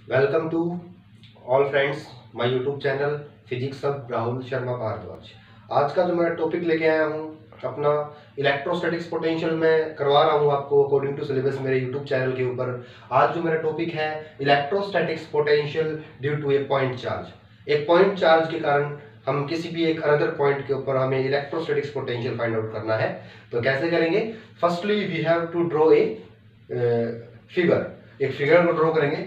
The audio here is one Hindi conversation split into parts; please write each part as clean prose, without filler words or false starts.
Welcome to all friends my YouTube channel physics सब राहुल शर्मा भारद्वाज। आज का जो मैं टॉपिक लेके आया हूँ अपना इलेक्ट्रोस्टैटिक्स पोटेंशियल में करवा रहा हूँ आपको अकॉर्डिंग टू सिलेबस मेरे यूट्यूब चैनल के ऊपर। आज जो मेरा टॉपिक है electrostatics potential due to a point charge. एक पॉइंट चार्ज के कारण हम किसी भी एक अनदर पॉइंट के ऊपर हमें इलेक्ट्रोस्टैटिक्स पोटेंशियल फाइंड आउट करना है। तो कैसे करेंगे? Firstly we have to draw a figure. एक फिगर को ड्रॉ करेंगे।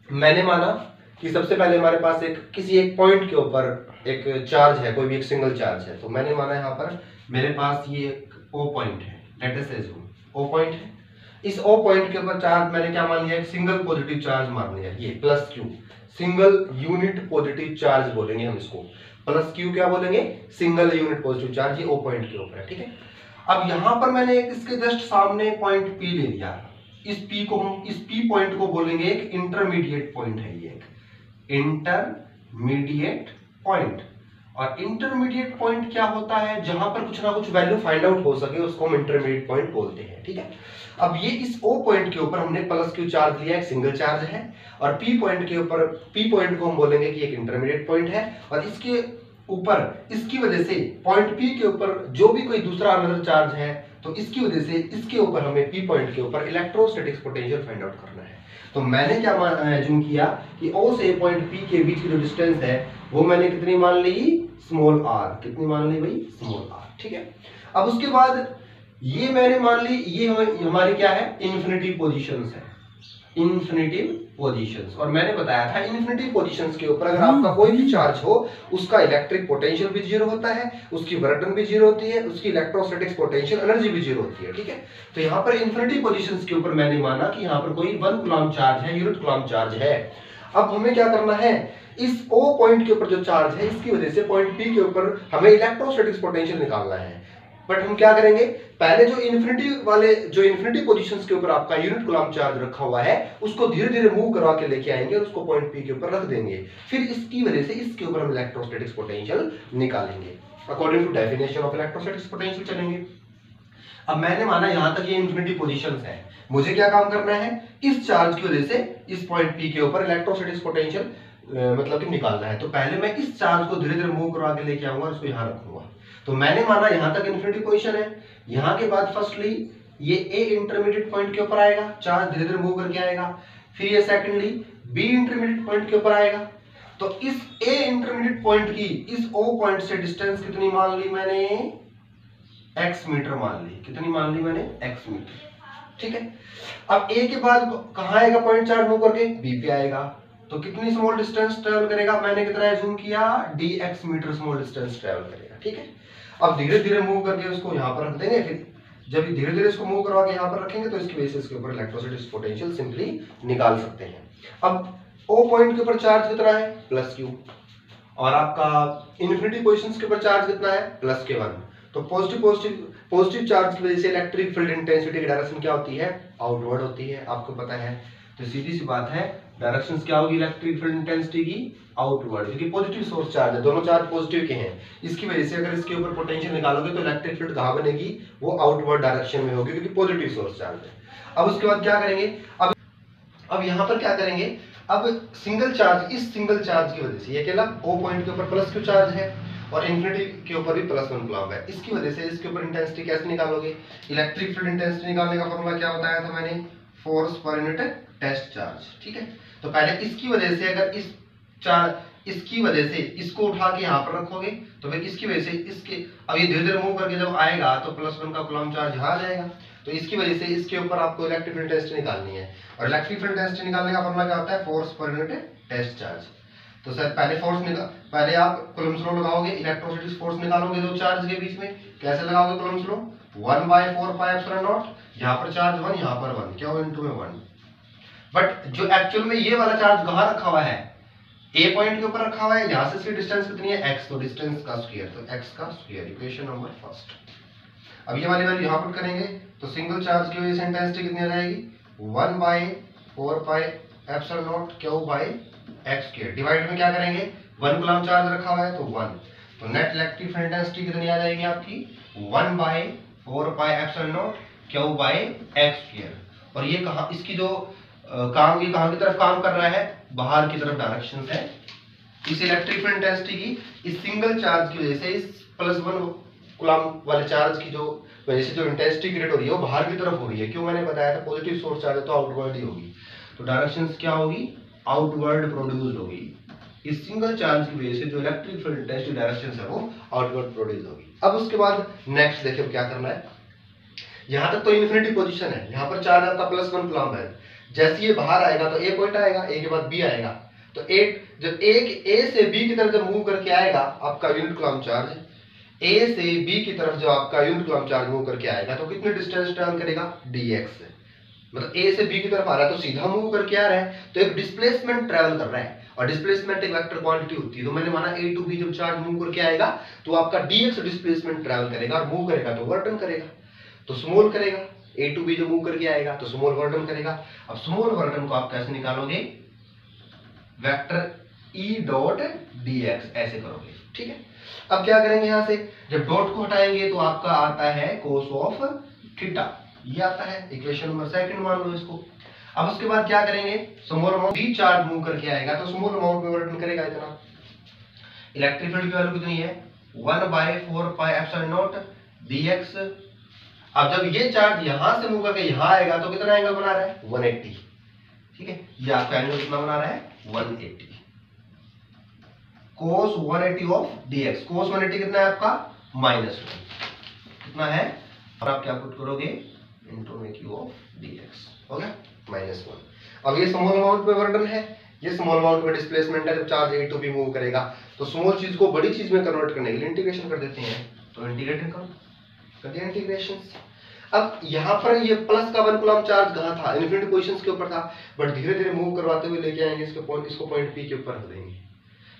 मैंने माना कि सबसे पहले हमारे पास किसी एक पॉइंट के ऊपर एक चार्ज है, कोई भी एक सिंगल चार्ज है। तो मैंने माना यहाँ पर मेरे पास ये एक ओ पॉइंट है, let us assume O point है। इस ओ पॉइंट के ऊपर चार्ज मैंने क्या मान लिया? एक सिंगल पॉजिटिव चार्ज मान लिया, ये plus Q, single unit positive charge बोलेंगे हम इसको। प्लस क्यू क्या बोलेंगे? सिंगल यूनिट पॉजिटिव चार्ज, ये ओ पॉइंट के ऊपर है, ठीक है। अब यहां पर मैंने इसके जस्ट सामने पॉइंट पी ले लिया। इस पी पॉइंट को बोलेंगे एक इंटरमीडिएट पॉइंट है, ये एक इंटरमीडिएट पॉइंट। और इंटरमीडिएट पॉइंट क्या होता है? जहां पर कुछ ना कुछ वैल्यू फाइंड आउट हो सके उसको हम इंटरमीडिएट पॉइंट बोलते हैं, ठीक है। अब ये इस ओ पॉइंट के ऊपर हमने प्लस क्यू चार्ज लिया, एक सिंगल चार्ज है। और पी पॉइंट के ऊपर पी पॉइंट को हम बोलेंगे कि एक इंटरमीडिएट पॉइंट है। और इसके ऊपर इसकी वजह से पॉइंट पी के ऊपर जो भी कोई दूसरा अनदर चार्ज है, तो इसकी वजह से इसके ऊपर हमें पी पॉइंट के ऊपर इलेक्ट्रोस्टैटिक्स पोटेंशियल फाइंड आउट करना है। तो मैंने क्या अज्यूम किया कि ओ से पॉइंट पी के बीच की जो डिस्टेंस है वो मैंने कितनी मान ली? Small are. कितनी मान ली भाई? स्मॉल आर, ठीक है। अब उसके बाद ये मैंने मान ली, ये हमारी क्या है? इन्फिनिटी पोजीशंस है, इन्फिनिटिव पोजीशंस। और मैंने बताया था इन्फिनिटिव पोजीशंस के ऊपर अगर आपका कोई भी चार्ज हो उसका इलेक्ट्रिक पोटेंशियल भी जीरो होता है, उसकी वर्क डन भी जीरो होती है, उसकी इलेक्ट्रोस्टैटिक्स पोटेंशियल एनर्जी भी जीरो होती है, ठीक है। तो यहाँ पर इन्फिनिटी पोजीशंस के ऊपर मैंने माना कि यहाँ पर कोई 1 कूलम्ब चार्ज है, यूनिट कूलम्ब चार्ज है। अब हमें क्या करना है? इस ओ पॉइंट के ऊपर जो चार्ज है इसकी वजह से पॉइंट पी के ऊपर हमें इलेक्ट्रोस्टैटिक्स पोटेंशियल निकालना है। बट हम क्या करेंगे? पहले जो इन्फिनिटी पोजीशंस के ऊपर आपका यूनिट कूलम्ब चार्ज रखा हुआ है उसको धीरे धीरे मूव करवा के लेके आएंगे और उसको पॉइंट पी के ऊपर रख देंगे। फिर इसकी वजह से इसके ऊपर हम इलेक्ट्रोस्टैटिक्स पोटेंशियल निकालेंगे। According to definition of electrostatics potential चलेंगे। अब मैंने माना यहां तक ये इन्फिनिटी पोजीशंस है, मुझे क्या काम करना है? इस चार्ज की वजह से इस पॉइंट पी के ऊपर इलेक्ट्रोस्टैटिक्स पोटेंशियल मतलब कि निकालना है। तो पहले मैं इस चार्ज को धीरे धीरे मूव करवा के लेके आऊंगा और इसको यहां रखूंगा। तो मैंने माना यहां तक इन्फिनिटी पोजीशन है। यहां के बाद फर्स्टली ये ए इंटरमीडिएट पॉइंट के ऊपर आएगा, चार्ज धीरे धीरे मूव करके आएगा। फिर ये सेकंडली बी इंटरमीडिएट पॉइंट के ऊपर आएगा। तो इस ए इंटरमीडिएट पॉइंट की इस ओ पॉइंट से डिस्टेंस कितनी मान ली मैंने? x मीटर मान ली। कितनी मान ली मैंने? x मीटर, ठीक है। अब a के बाद कहां आएगा पॉइंट चार्ज मूव करके? b पे आएगा। तो कितनी स्मॉल डिस्टेंस ट्रेवल करेगा? मैंने कितना एज्यूम किया? dx metre small distance travel करेगा, ठीक है। अब धीरे धीरे मूव करके उसको यहां पर रख देंगे। फिर जब धीरे धीरे इसको मूव करवा के यहां पर रखेंगे तो इसकी वजह से इसके ऊपर इलेक्ट्रोस्टैटिक पोटेंशियल सिंपली निकाल सकते हैं। अब ओ पॉइंट के ऊपर चार्ज कितना है? Plus Q. और आपका इन्फिनिटी पोजीशंस के ऊपर चार्ज कितना है? प्लस के 1। तो पॉजिटिव चार्ज की वजह से इलेक्ट्रिक फील्ड इंटेंसिटी की डायरेक्शन क्या होती है? आउटवर्ड होती है, आपको पता है। तो सीधी सी बात है, डायरेक्शन क्या होगी इलेक्ट्रिक फील्ड इंटेंसिटी की? आउटवर्ड, क्योंकि पॉजिटिव सोर्स चार्ज है, दोनों चार्ज पॉजिटिव के हैं। इसकी वजह से अगर इसके ऊपर पोटेंशियल निकालोगे तो इलेक्ट्रिक फील्ड कहां बनेगी? वो आउटवर्ड डायरेक्शन में होगी, क्योंकि पॉजिटिव सोर्स चार्ज है। अब उसके बाद क्या करेंगे? अब यहां पर क्या करेंगे? अब सिंगल चार्ज, इस सिंगल चार्ज की वजह से ये अकेला ओ पॉइंट के ऊपर प्लस क्यू चार्ज है और इन्फिनिटी के ऊपर भी प्लस 1 कूलम्ब है। इसकी वजह से इसके ऊपर इंटेंसिटी कैसे निकालोगे? इलेक्ट्रिक फील्ड इंटेंसिटी निकालने का फॉर्मूला क्या बताया था मैंने? Force per unit test charge, ठीक है। तो पहले इसकी वजह से अगर इसकी वजह से इसको उठा के यहाँ पर रखोगे तो फिर इसकी वजह से इसके अब ये धीरे धीरे मूव करके जब आएगा तो प्लस 1 का कूलम्ब चार्ज यहाँ आ जाएगा। तो इसकी वजह से इसके ऊपर आपको इलेक्ट्रिक फील्ड इंटेंसिटी निकालनी है। और इलेक्ट्रिक फील्ड इंटेंसिटी निकालने का फॉर्मूला क्या होता है? Force per unit test charge. तो सर पहले आप कूलम्ब्स लॉ लगाओगे, इलेक्ट्रोस्टैटिक फोर्स निकालोगे दो चार्ज के बीच में। कैसे लगाओगे Coulomb's law? 1/4 pi epsilon nought, यहाँ पर चार्ज 1, यहाँ पर 1, क्या 1 में 1। बट जो एक्चुअल में ये वाला चार्ज कहाँ रखा हुआ है? ए पॉइंट के ऊपर रखा हुआ है। यहाँ से इसकी डिस्टेंस कितनी है? x। तो डिस्टेंस का स्क्वायर, तो x का स्क्वायर, इक्वेशन नंबर फर्स्ट। अब ये वाली वैल्यू यहाँ पुट करेंगे तो सिंगल चार्ज की वजह से इंटेंसिटी कितनी आ जाएगी? 1/4 pi epsilon not q by x square. Divide में क्या करेंगे? 1 कूलम्ब चार्ज रखा हुआ है तो 1। तो नेट इलेक्ट्रिक फील्ड इंटेंसिटी कितनी आ जाएगी आपकी? 1/4 pi epsilon not q by x square. और ये कहाँ, इसकी जो काम, ये कहाँ की तरफ काम कर रहा है, बाहर की तरफ डायरेक्शन है। इस इलेक्ट्रिक फील्ड इंटेंसिटी की इस सिंगल चार्ज की वजह से, इस +1 कूलम वाले चार्ज की जो वजह से जो इंटेंसिटी क्रिएट हो रही है वो बाहर की तरफ हो रही है। क्यों, मैंने बताया था पॉजिटिव सोर्स चार्ज है तो आउटवर्ड ही होगी, तो डायरेक्शन क्या होगी, आउटवर्ड प्रोड्यूस होगी। इस सिंगल चार्ज की वजह से जो इलेक्ट्रिक फील्ड इंटेंसिटी डायरेक्शन है वो आउटवर्ड प्रोड्यूस होगी। अब उसके बाद नेक्स्ट देखिए क्या करना है। यहां तक तो इन्फिनिटी पोजीशन है, यहां पर चार्ज आपका +1 कूलम है। जैसे ये बाहर आएगा तो ए पॉइंट आएगा, ए के बाद बी आएगा, तो जब ए से बी की तरफ जब मूव करके आएगा आपका यूनिट कूलम चार्ज, ए से बी की तरफ जो आपका यूनिट कूलम चार्ज मूव करके आएगा तो कितने डिस्टेंस ट्रैवल करेगा, dx। मतलब ए से बी की तरफ आ रहा है तो सीधा मूव करके आ रहा है, तो एक डिस्प्लेसमेंट ट्रैवल कर रहा है, और डिस्प्लेसमेंट एक वेक्टर क्वांटिटी होती है। तो मैंने माना ए टू बी जब चार्ज मूव करके आएगा तो आपका dx डिस्प्लेसमेंट ट्रैवल करेगा, और मूव करेगा तो वर्क डन करेगा, तो स्मॉल करेगा। ए टू बी जो मूव करके आएगा तो स्मॉल वर्क डन करेगा। अब स्मॉल वर्क डन को आप कैसे निकालोगे, वेक्टर ई डॉट dx ऐसे करोगे, ठीक है। अब क्या करेंगे, यहां से जब डॉट को हटाएंगे तो आपका आता है cos ऑफ थीटा, ये आता है इक्वेशन नंबर 2 मान लो इसको। अब उसके बाद क्या करेंगे, small amount B charge move करके आएगा तो स्मॉल अमाउंट में वर्क डन करेगा इतना। इलेक्ट्रिक फील्ड की वैल्यू कितनी है, 1/4πε0 dx। अब जब ये चार्ज यहां से मूव करके यहां आएगा तो कितना एंगल बना रहा है, 180, ठीक है। ये आपका एंगल कितना बना रहा है, 180। cos 180 ऑफ dx, cos 180 कितना है आपका, -1 कितना है, और आप क्या पुट करोगे, इनटू में q ऑफ dx हो गया -1। अब ये स्मॉल अमाउंट में वर्क डन है, ये स्मॉल अमाउंट में डिस्प्लेसमेंट है। जब charge A to B move करेगा तो स्मॉल चीज को बड़ी चीज में कन्वर्ट करने के लिए इंटीग्रेशन कर देते हैं, तो इंटीग्रेट करो, कर दिया इंटीग्रेशन। अब यहाँ पर ये प्लस का 1 कूलम चार्ज कहाँ था, इन्फिनिटी पोजीशंस के ऊपर था, बट धीरे धीरे मूव करवाते हुए लेके आएंगे इसको पॉइंट पी के ऊपर रख देंगे,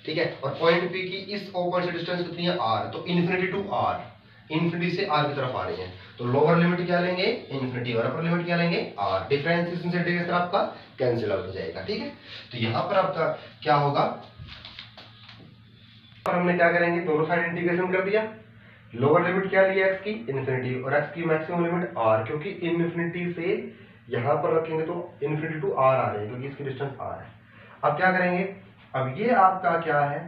ठीक है। और पॉइंट पी की इस ओ पॉइंट से डिस्टेंस कितनी है, r, तो इन्फिनिटी टू r, इन्फिनिटी से r की तरफ आ रही है, तो लोअर लिमिट क्या लेंगे, इन्फिनिटी, और अपर लिमिट क्या लेंगे, r। डिफरेंशिएशन से इंटीग्रेशन आपका कैंसिल आउट हो जाएगा, ठीक है। तो यहाँ पर आपका क्या होगा, हमने क्या करेंगे, दोनों साइड इंटीग्रेशन कर दिया। लोअर लिमिट क्या लिया x की, इन्फिनिटी, और x की मैक्सिमम लिमिट r, क्योंकि इन्फिनिटी से यहां पर रखेंगे तो इन्फिनिटी टू r आ रही है, क्योंकि इसकी डिस्टेंस r है। अब क्या करेंगे, अब ये आपका क्या है,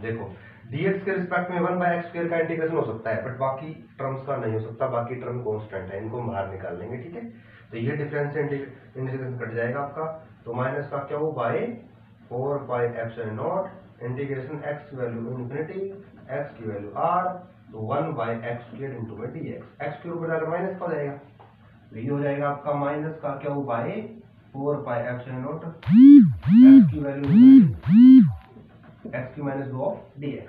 देखो dx के रिस्पेक्ट में 1/x² का इंटीग्रेशन हो सकता है, बट बाकी टर्म्स का नहीं हो सकता, बाकी टर्म कांस्टेंट है, इनको हम बाहर निकाल लेंगे, ठीक है। तो ये डिफरेंस इंटीग्रेशन कट जाएगा आपका, तो माइनस का क्या हो, बाय 4πε0 इंटीग्रेशन x की वैल्यू इन्फिनिटी, x की वैल्यू r, तो 1/x² इनटू में dx, x के ऊपर जाकर माइनस का हो जाएगा, तो ये हो जाएगा आपका माइनस का क्या हो, बाय 4πε0 x की वैल्यू x की -2 ऑफ dx।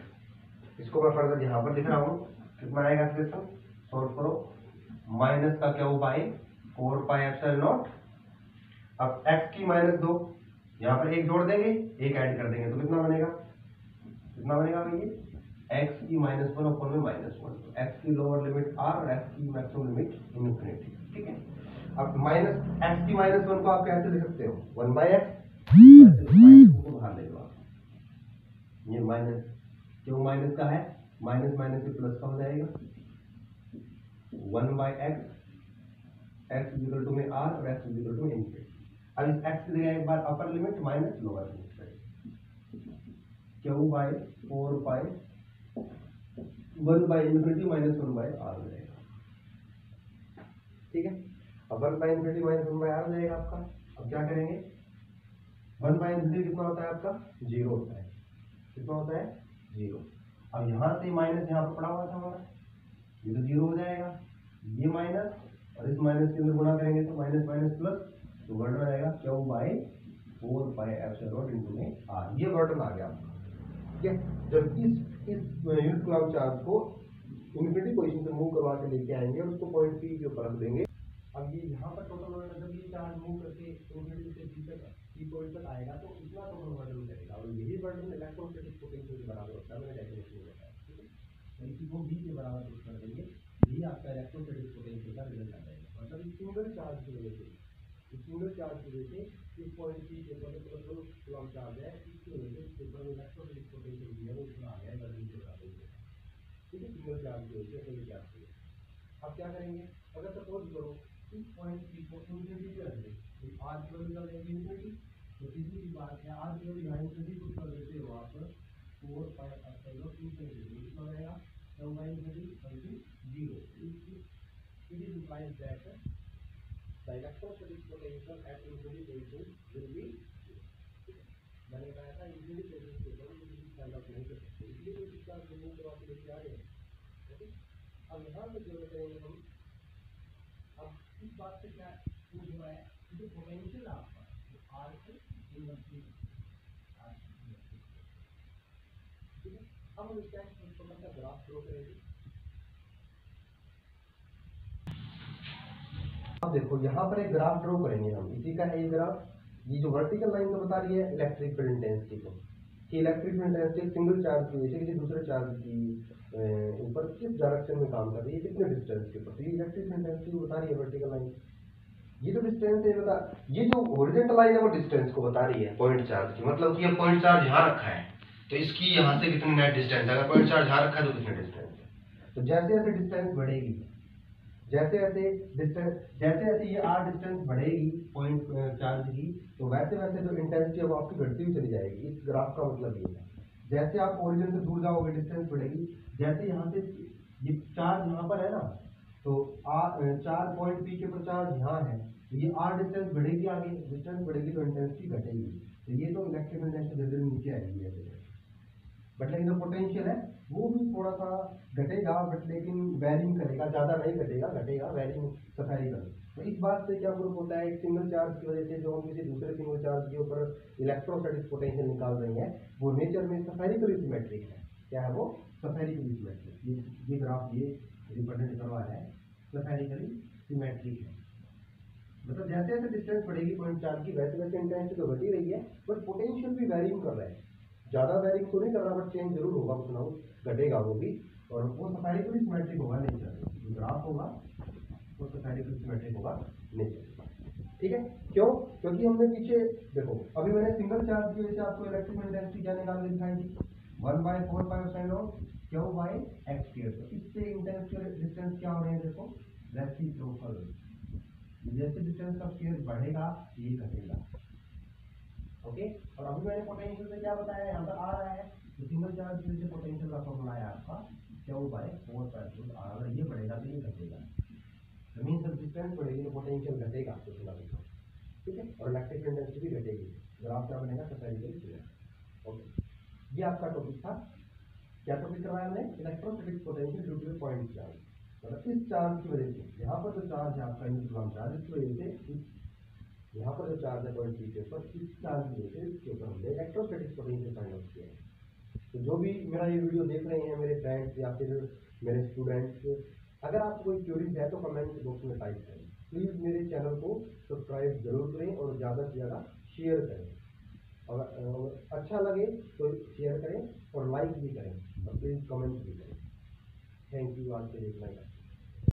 इसको मैं फर्दर यहाँ पर लिख रहा हूँ, कितना आएगा एक्सप्रेशन, सॉल्व करो, माइनस का क्या हो, बाय 4πε0, अब x की -2, यहाँ पर एक जोड़ देंगे, एक ऐड कर देंगे, तो कितना बनेगा, कितना बनेगा भैया, x की -1 अपॉन में -1, तो x की लोअर लिमिट r और x की मैक्सिमम लिमिट इन्फिनिटी, ठीक है। अब माइनस x की -1 को आप कैसे लिख सकते हो, 1/x, माइनस को बाहर ले लो आप, ये माइनस, क्यों माइनस का है, माइनस माइनस से प्लस का हो जाएगा, 1/x, x इक्वल टू में r और x इक्वल टू में इन्फिनिटी। अब इस x की जगह एक बार upper limit minus lower limit करेंगे, क्यों बाय 4π 1/इन्फिनिटी माइनस 1/r हो जाएगा, ठीक है। अब 1/इन्फिनिटी माइनस 1/r हो जाएगा आपका। अब क्या करेंगे, 1/इन्फिनिटी कितना होता है आपका, 0 होता है, कितना होता है, 0। अब यहाँ से माइनस यहाँ पर पड़ा हुआ था हमारा, ये तो 0 हो जाएगा, ये माइनस और इस माइनस के अंदर गुणा करेंगे तो माइनस माइनस प्लस, तो वर्ड में आएगा क्यू बाय 4πε0 इनटू में r, ये वर्ड आ गया आपका, ठीक है। जब इस यूनिट कूलम चार्ज को इन्फिनिटी पोजीशन से मूव करवा के लेके आएंगे और उसको पॉइंट पी के ऊपर रख देंगे। अब ये यहाँ पर टोटल वर्ड, जब ये चार्ज मूव करके इन्फिनिटी से पी तक, पी पॉइंट तक आएगा तो इतना टोटल वर्ड करेगा, और यही वर्ड इलेक्ट्रोस्टैटिक पोटेंशियल के बराबर होता है, मैंने डेफिनेशन में बताया, ठीक है। तो इसी को v के बराबर पुट कर देंगे, यही आपका इलेक्ट्रोस्टैटिक पोटेंशियल का रिजल्ट आ जाएगा। मतलब इस सिंगल चार्ज की वजह से, इस सिंगल चार्ज की वजह से इस पॉइंट पी के ऊपर जो कूलम चार्ज है, इसकी वजह से इसके ऊपर इलेक्ट्रोस्टैटिक पोटेंशियल भी है वो इतना आ गया गर्मी के बराबर, ठीक है, सिंगल चार्ज की वजह से। अब क्या करेंगे, अगर सपोज करो इस पॉइंट पी को इंफिनिटी पे रख दे, तो आर की वैल्यू क्या लेंगे इंफिनिटी, तो सीधी सी बात है आर की वैल्यू यहाँ इंफिनिटी पुट कर देते हो आप 4 पाई एप्सिलॉन इंफिनिटी, कितना रहेगा 1 by infinity something 0। It is implies that the electrostatic potential at infinity position will be, मैंने बताया था infinity position के ऊपर किसी फाइंड आउट नहीं कर सकते, इसलिए तो इसका रिमूव करवा के लेके आ रहे हैं। ओके, अब यहाँ पे जो करेंगे हम, अब इस बात से क्या प्रूव हो रहा है कि जो पोटेंशियल है आपका वो आर से इनवर्सली, ठीक है। अब हम इसका एक छोटा सा ग्राफ ड्रॉ करेंगे। अब देखो यहाँ पर एक ग्राफ ड्रॉ करेंगे हम, इसी का है ये ग्राफ। ये जो वर्टिकल लाइन तो बता रही है इलेक्ट्रिक फील्ड इंटेंसिटी को, कि electric field intensity single charge की वजह से किसी दूसरे चार्ज की ऊपर किस डायरेक्शन में काम कर रही है, कितने डिस्टेंस के ऊपर, तो ये इलेक्ट्रिक फील्ड इंटेंसिटी बता रही है वर्टिकल लाइन। ये जो डिस्टेंस है बता, ये जो हॉरिजॉन्टल लाइन है वो डिस्टेंस को बता रही है पॉइंट चार्ज की, मतलब कि ये पॉइंट चार्ज यहाँ रखा है तो इसकी यहाँ से कितनी नेट डिस्टेंस है, अगर पॉइंट चार्ज यहाँ रखा है तो कितने डिस्टेंस है। तो जैसे जैसे डिस्टेंस बढ़ेगी, जैसे जैसे ये आर डिस्टेंस बढ़ेगी पॉइंट चार्ज की, तो वैसे वैसे जो इंटेंसिटी है वो आपकी घटती हुई चली जाएगी। इस ग्राफ का मतलब ये है, जैसे आप ओरिजिन से दूर जाओगे डिस्टेंस बढ़ेगी, जैसे यहाँ से ये चार्ज यहाँ पर है ना, तो चार पॉइंट पी के ऊपर चार्ज यहाँ है, तो ये आर डिस्टेंस बढ़ेगी, आगे डिस्टेंस बढ़ेगी तो इंटेंसिटी घटेगी, तो ये तो इलेक्ट्रिक इंटेंसिटी धीरे धीरे नीचे आएगी ऐसे। बट लेकिन जो पोटेंशियल है वो भी थोड़ा सा घटेगा, बट लेकिन वैरिंग करेगा, ज़्यादा नहीं घटेगा, घटेगा वैरिंग सफेरिकल। तो इस बात से क्या प्रूफ होता है, एक सिंगल चार्ज की वजह से जो हम किसी दूसरे सिंगल चार्ज के ऊपर इलेक्ट्रोस्टैटिक पोटेंशियल निकाल रहे हैं वो नेचर में सफेरिकल सिमेट्रिक है। क्या है वो? Spherical symmetric. ये ग्राफ ये रिप्रेजेंट करवा है सफेरिकली सिमेट्रिक है, मतलब जैसे जैसे डिस्टेंस बढ़ेगी पॉइंट चार्ज की वैसे वैसे इंटेंसिटी तो घटी रही है, बट पोटेंशियल भी वैरिंग कर रहा है, ज़्यादा वैरिंग तो नहीं कर रहा, बट चेंज जरूर होगा, कुछ ना कुछ घटेगा वो भी, और वो सफेरिकली सिमेट्रिक होगा नेचर, जो ग्राफ होगा वो सफेरिकली सिमेट्रिक होगा नेचर। ठीक है, क्यों? क्योंकि हमने पीछे देखो, अभी मैंने सिंगल चार्ज की वजह से आपको इलेक्ट्रिक इंटेंसिटी क्या निकाल के दिखाई थी, 1/4 क्यू बाई एक्स स्क्वायर। तो इससे इंटेंसिटी डिस्टेंस क्या हो रहे हैं, देखो रेसिप्रोकल, जैसे डिस्टेंस का स्क्वायर बढ़ेगा ये घटेगा। ओके, और अभी मैंने पोटेंशियल से क्या बताया, यहाँ पर आ रहा है तो सिंगल चार्ज की वजह से पोटेंशियल का फॉर्मूला है आपका Q/4 r, अगर ये बढ़ेगा तो ये घटेगा, जमीन से डिस्टेंस बढ़ेगी तो पोटेंशियल घटेगा कुछ ना कुछ। ठीक है, और इलेक्ट्रिक इंटेंसिटी भी घटेगी, ग्राफ क्या बनेगा सफेरिकल। ओके, ये आपका टॉपिक था। क्या टॉपिक करवाया हमने? Electrostatic potential due two point charge, मतलब इस चार्ज की वजह से, यहाँ पर जो चार्ज है आपका न्यूट्रॉन चार्ज, इसकी वजह से यहाँ पर जो चार्ज है पॉइंट पी के ऊपर, इस चार्ज की वजह से इसके ऊपर हमने इलेक्ट्रोस्टैटिक पोटेंशियल फाइंड आउट किया है। तो जो भी मेरा ये वीडियो देख रहे हैं मेरे फ्रेंड्स या फिर मेरे स्टूडेंट्स, अगर आपको कोई क्यूरीज है तो कमेंट बॉक्स में टाइप करें। प्लीज़ मेरे चैनल को सब्सक्राइब जरूर करें और ज़्यादा से ज़्यादा शेयर करें, अगर अच्छा लगे तो शेयर करें और लाइक भी करें और प्लीज़ कमेंट भी करें। थैंक यू, आज के लिए इतना ही।